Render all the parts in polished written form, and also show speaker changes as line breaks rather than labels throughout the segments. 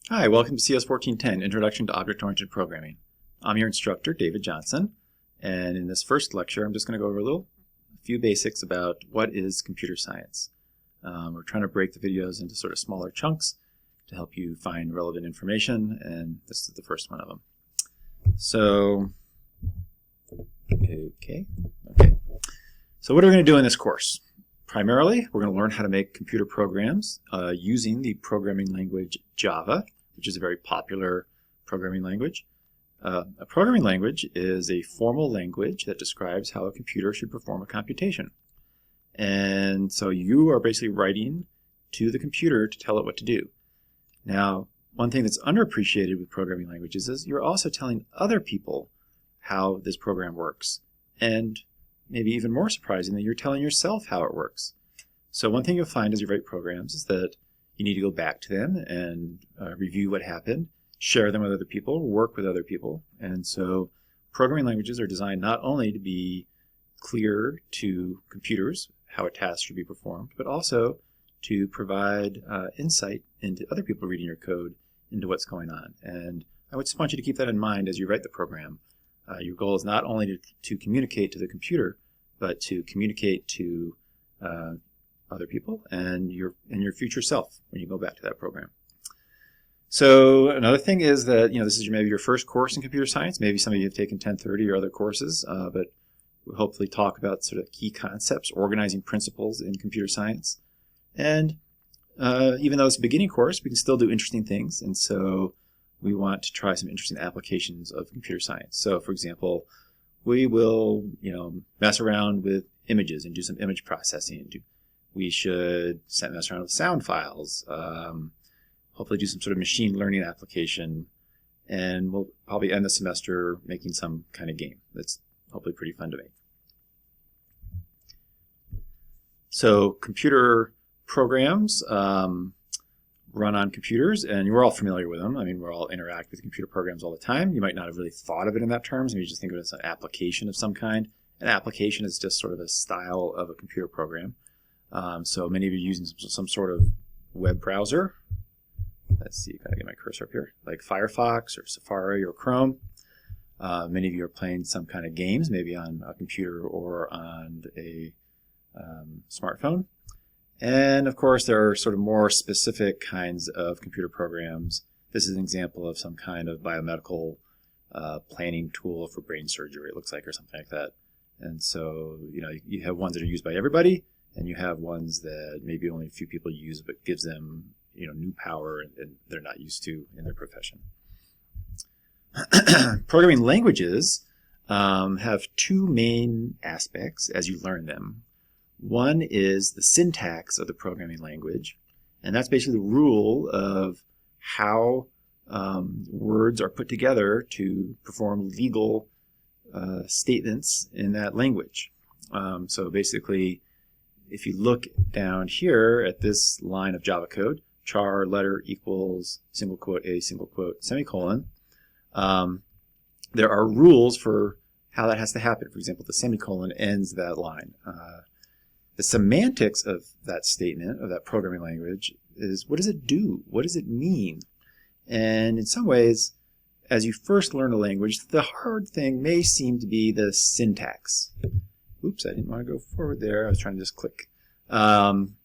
Hi, welcome to CS1410, Introduction to Object-Oriented Programming. I'm your instructor, David Johnson, and in this first lecture I'm just going to go over a few basics about what is computer science. We're trying to break the videos into sort of smaller chunks to help you find relevant information, and this is the first one of them. So, okay. So what are we going to do in this course? Primarily, we're going to learn how to make computer programs using the programming language Java, which is a very popular programming language. A programming language is a formal language that describes how a computer should perform a computation. And so you are basically writing to the computer to tell it what to do. Now, one thing that's underappreciated with programming languages is you're also telling other people how this program works. And maybe even more surprisingly, you're telling yourself how it works. So one thing you'll find as you write programs is that you need to go back to them and review what happened, share them with other people, work with other people. And so programming languages are designed not only to be clear to computers how a task should be performed, but also to provide insight into other people reading your code into what's going on. And I would just want you to keep that in mind as you write the program. Your goal is not only to communicate to the computer, but to communicate to other people and your future self when you go back to that program. So another thing is that this is maybe your first course in computer science. Maybe some of you have taken 1030 or other courses, but we'll hopefully talk about sort of key concepts, organizing principles in computer science. And even though it's a beginning course, we can still do interesting things. And so we want to try some interesting applications of computer science. So for example, we will mess around with images and do some image processing. We should mess around with sound files, hopefully do some sort of machine learning application, and we'll probably end the semester making some kind of game that's hopefully pretty fun to make. So computer programs run on computers, and you're all familiar with them. I mean, we all interact with computer programs all the time. You might not have really thought of it in that terms. Maybe you just think of it as an application of some kind. An application is just sort of a style of a computer program. So many of you are using some sort of web browser. Let's see, gotta get my cursor up here, like Firefox or Safari or Chrome. Many of you are playing some kind of games, maybe on a computer or on a smartphone. And of course, there are sort of more specific kinds of computer programs. This is an example of some kind of biomedical planning tool for brain surgery, it looks like, or something like that. And so, you have ones that are used by everybody, and you have ones that maybe only a few people use, but gives them, new power and they're not used to in their profession. Programming languages have two main aspects as you learn them. One is the syntax of the programming language, and that's basically the rule of how words are put together to perform legal statements in that language. So basically, if you look down here at this line of Java code, char letter equals single quote a single quote semicolon, there are rules for how that has to happen. For example, the semicolon ends that line. The semantics of that statement, of that programming language, is what does it do? What does it mean? And in some ways, as you first learn a language, the hard thing may seem to be the syntax. Oops, I didn't want to go forward there. I was trying to just click. And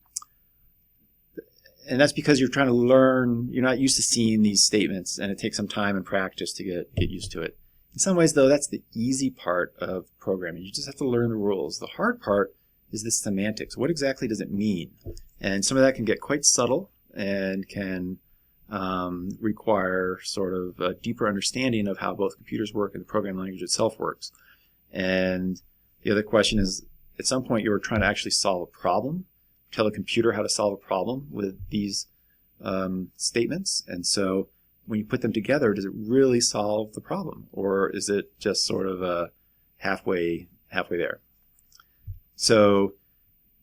that's because you're trying to learn, you're not used to seeing these statements, and it takes some time and practice to get used to it. In some ways, though, that's the easy part of programming. You just have to learn the rules. The hard part is the semantics. What exactly does it mean? And some of that can get quite subtle and can require sort of a deeper understanding of how both computers work and the programming language itself works. And the other question is, at some point you were trying to actually solve a problem, tell a computer how to solve a problem with these statements. And so when you put them together, does it really solve the problem? Or is it just sort of halfway there? So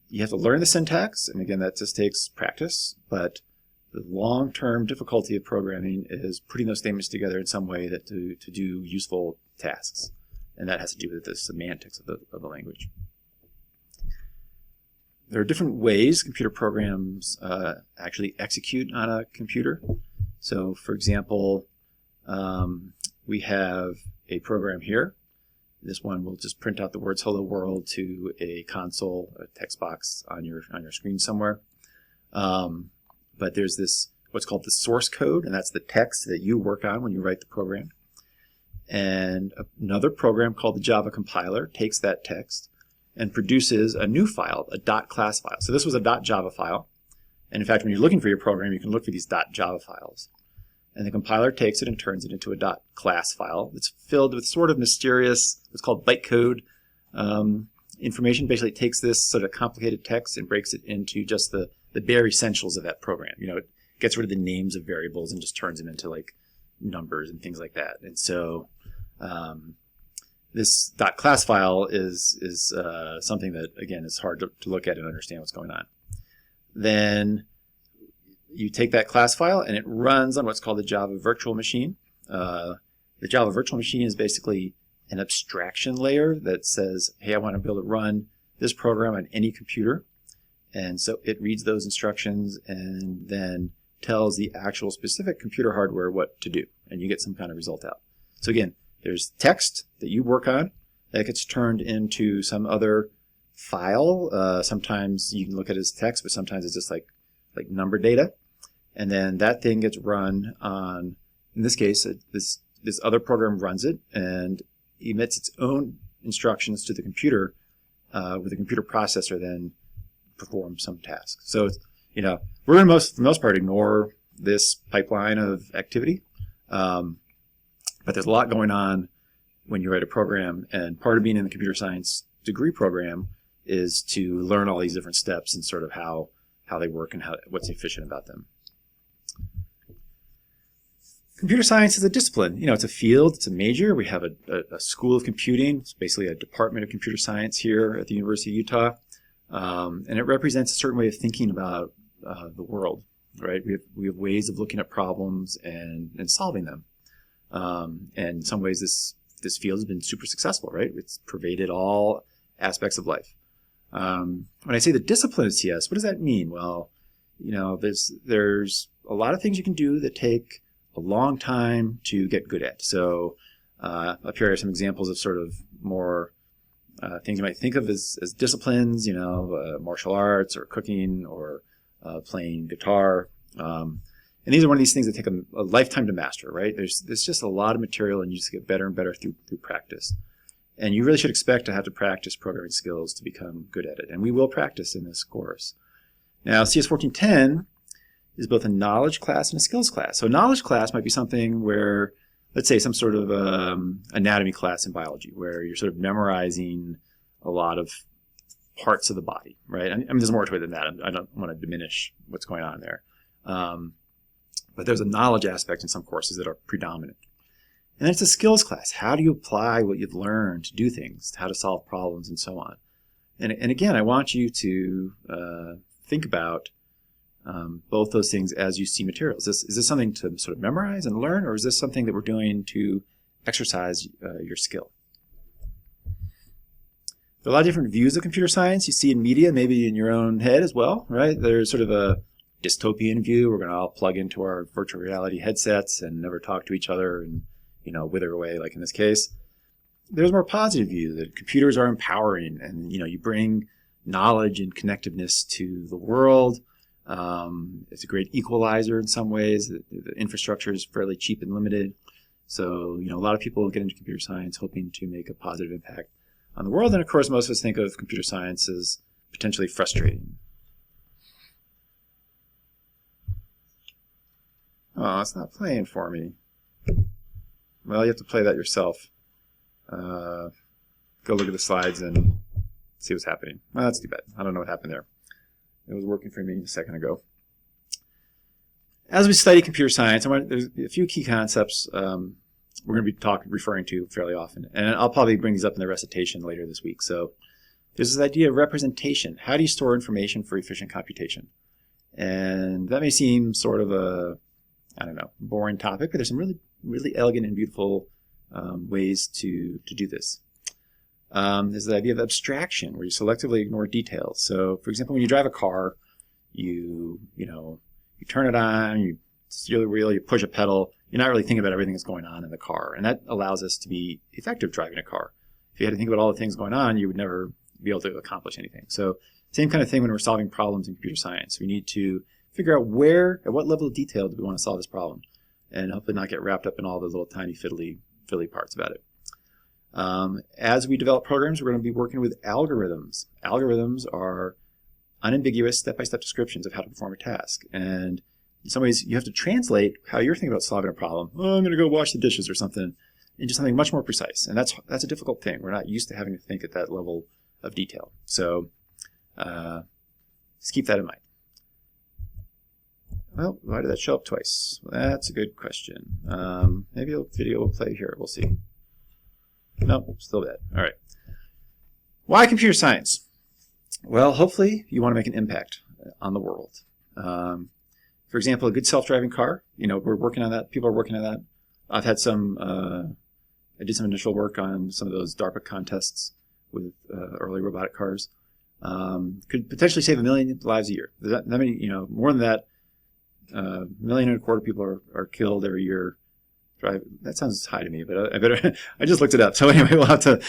you have to learn the syntax, and again, that just takes practice, but the long-term difficulty of programming is putting those statements together in some way that to do useful tasks. And that has to do with the semantics of the language. There are different ways computer programs actually execute on a computer. So for example, we have a program here. This one will just print out the words "Hello World" to a console, a text box on your screen somewhere. But there's this what's called the source code, and that's the text that you work on when you write the program. And another program called the Java compiler takes that text and produces a new file, a .class file. So this was a .java file. And in fact, when you're looking for your program, you can look for these .java files. And the compiler takes it and turns it into a .class file that's filled with sort of mysterious, what's called bytecode information. Basically, it takes this sort of complicated text and breaks it into just the bare essentials of that program. You know, it gets rid of the names of variables and just turns them into like numbers and things like that. And so this .class file is something that, again, is hard to look at and understand what's going on. Then you take that class file and it runs on what's called the Java virtual machine. The Java virtual machine is basically an abstraction layer that says, hey, I want to be able to run this program on any computer. And so it reads those instructions and then tells the actual specific computer hardware what to do. And you get some kind of result out. So again, there's text that you work on that gets turned into some other file. Sometimes you can look at it as text, but sometimes it's just like number data. And then that thing gets run on, in this case, this other program runs it and emits its own instructions to the computer, where the computer processor then performs some task. So, you know, we're going to, for the most part, ignore this pipeline of activity. But there's a lot going on when you write a program, and part of being in the computer science degree program is to learn all these different steps and sort of how they work and what's efficient about them. Computer science is a discipline. You know, it's a field, it's a major. We have a school of computing. It's basically a department of computer science here at the University of Utah. And it represents a certain way of thinking about the world, right? We have ways of looking at problems and solving them. And in some ways, this field has been super successful, right? It's pervaded all aspects of life. When I say the discipline of CS, what does that mean? Well, you know, there's a lot of things you can do that take a long time to get good at. So up here are some examples of sort of more things you might think of as disciplines, you know, martial arts or cooking or playing guitar. And these are one of these things that take a lifetime to master, right? There's just a lot of material and you just get better and better through practice. And you really should expect to have to practice programming skills to become good at it. And we will practice in this course. Now, CS1410 is both a knowledge class and a skills class. So a knowledge class might be something where, let's say, some sort of anatomy class in biology, where you're sort of memorizing a lot of parts of the body, right? I mean, there's more to it than that. I don't want to diminish what's going on there. But there's a knowledge aspect in some courses that are predominant. And then it's a skills class. How do you apply what you've learned to do things, how to solve problems, and so on? And again, I want you to think about both those things as you see materials. Is this something to sort of memorize and learn, or is this something that we're doing to exercise your skill? There are a lot of different views of computer science you see in media, maybe in your own head as well, right? There's sort of a dystopian view. We're going to all plug into our virtual reality headsets and never talk to each other and, you know, wither away like in this case. There's a more positive view that computers are empowering and, you know, you bring knowledge and connectiveness to the world. It's a great equalizer in some ways. The infrastructure is fairly cheap and limited. So, you know, a lot of people get into computer science hoping to make a positive impact on the world. And of course, most of us think of computer science as potentially frustrating. Oh, it's not playing for me. Well, you have to play that yourself. Go look at the slides and see what's happening. Well, that's too bad. I don't know what happened there. It was working for me a second ago. As we study computer science, there's a few key concepts we're going to be referring to fairly often. And I'll probably bring these up in the recitation later this week. So there's this idea of representation. How do you store information for efficient computation? And that may seem sort of a, I don't know, boring topic, but there's some really, really elegant and beautiful ways to do this. There's the idea of abstraction, where you selectively ignore details. So, for example, when you drive a car, you turn it on, you steer the wheel, you push a pedal. You're not really thinking about everything that's going on in the car. And that allows us to be effective driving a car. If you had to think about all the things going on, you would never be able to accomplish anything. So same kind of thing when we're solving problems in computer science. We need to figure out where, at what level of detail do we want to solve this problem, and hopefully not get wrapped up in all the little tiny fiddly parts about it. As we develop programs, we're going to be working with algorithms. Algorithms are unambiguous step-by-step descriptions of how to perform a task. And in some ways, you have to translate how you're thinking about solving a problem. Oh, I'm going to go wash the dishes or something, into something much more precise. And that's a difficult thing. We're not used to having to think at that level of detail. So just keep that in mind. Well, why did that show up twice? Well, that's a good question. Maybe a video will play here. We'll see. Nope, still bad. All right. Why computer science? Well, hopefully you want to make an impact on the world. For example, a good self-driving car. We're working on that. People are working on that. I've had some. I did some initial work on some of those DARPA contests with early robotic cars. Could potentially save 1 million lives a year. That many, more than that. 1.25 million people are killed every year. That sounds high to me, but I just looked it up. So anyway, we'll have to.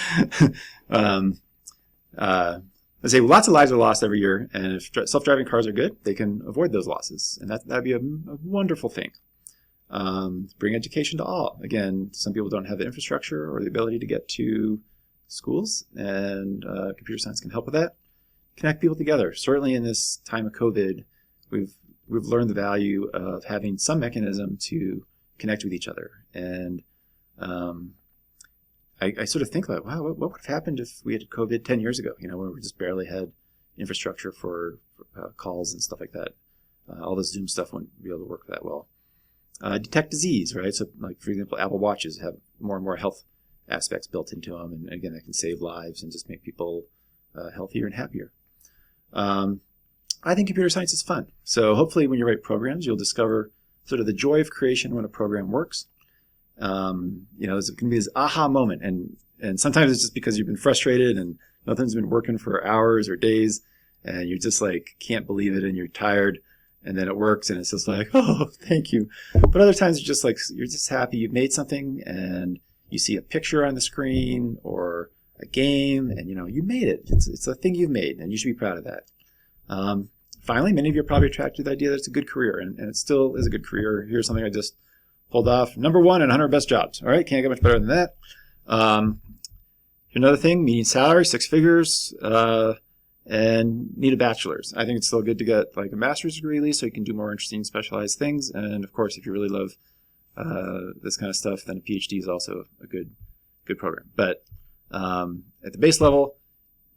Let's say lots of lives are lost every year, and if self-driving cars are good, they can avoid those losses, and that'd be a wonderful thing. Bring education to all. Again, some people don't have the infrastructure or the ability to get to schools, and computer science can help with that. Connect people together. Certainly in this time of COVID, we've learned the value of having some mechanism to connect with each other. And I sort of think like, wow, what would have happened if we had COVID 10 years ago, when we just barely had infrastructure for calls and stuff like that. All the Zoom stuff wouldn't be able to work that well. Detect disease, right? So like, for example, Apple Watches have more and more health aspects built into them. And again, that can save lives and just make people healthier and happier. I think computer science is fun. So hopefully when you write programs, you'll discover sort of the joy of creation when a program works. There's going to be this aha moment, and sometimes it's just because you've been frustrated and nothing's been working for hours or days, and you just like can't believe it, and you're tired, and then it works, and it's just like, oh, thank you. But other times it's just like you're just happy you've made something, and you see a picture on the screen or a game, and you made it. It's a thing you've made, and you should be proud of that. Finally, many of you are probably attracted to the idea that it's a good career, and it still is a good career. Here's something I just pulled off. Number 1 in 100 best jobs. All right, can't get much better than that. Another thing, median salary, 6 figures, and need a bachelor's. I think it's still good to get like a master's degree at least, so you can do more interesting specialized things. And of course, if you really love this kind of stuff, then a PhD is also a good program. But at the base level,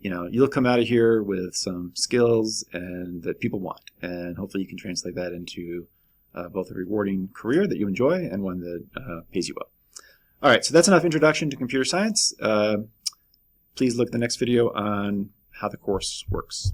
you'll come out of here with some skills and that people want, and hopefully you can translate that into both a rewarding career that you enjoy and one that pays you well. All right, so that's enough introduction to computer science. Please look at the next video on how the course works.